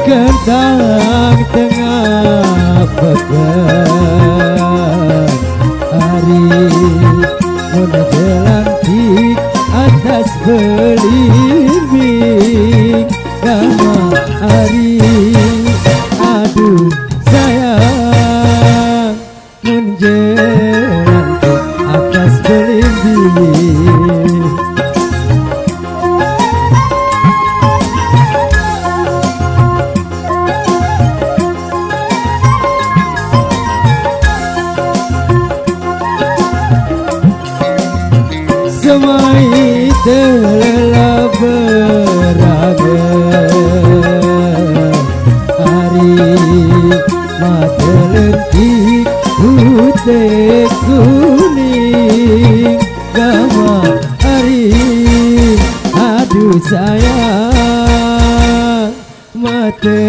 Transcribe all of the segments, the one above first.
kentang tengah pekan hari menjelantik atas belimbing nama hari. Aduh sayang menjelantik atas belimbing. Semai telah berangan hari mata lentik putih kuning gama hari. Aduh sayang mata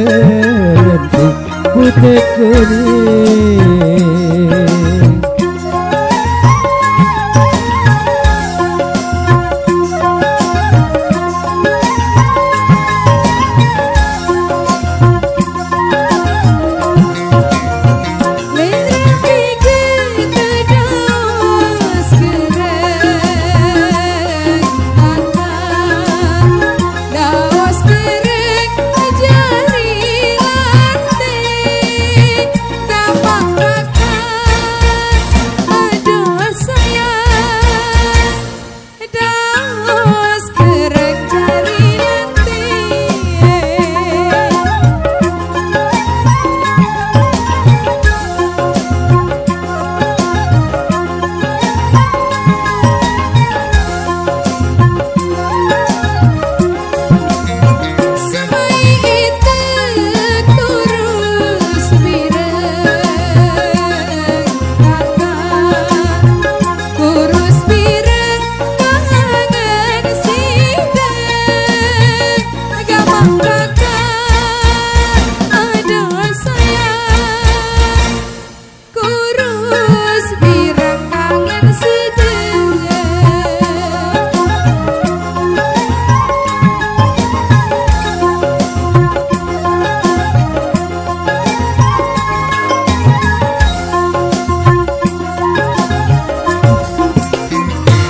lentik putih kuning.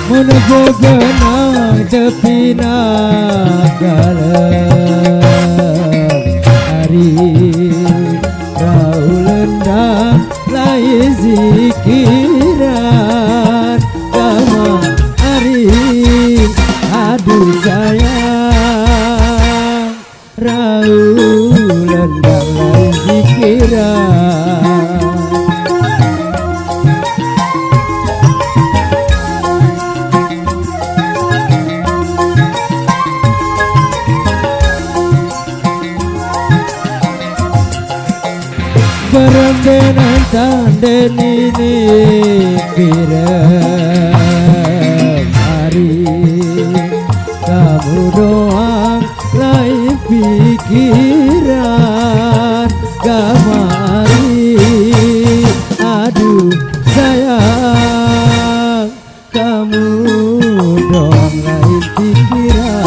Meneguh genang tepi nagalan hari rau lendang lai zikiran gama hari. Aduh sayang rau lendang lai zikiran. Perembenan tanden ini pirem hari kamu doang lain pikiran gamari. Aduh sayang kamu doang lain pikiran.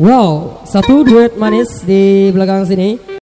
Wow, satu duet manis di belakang sini.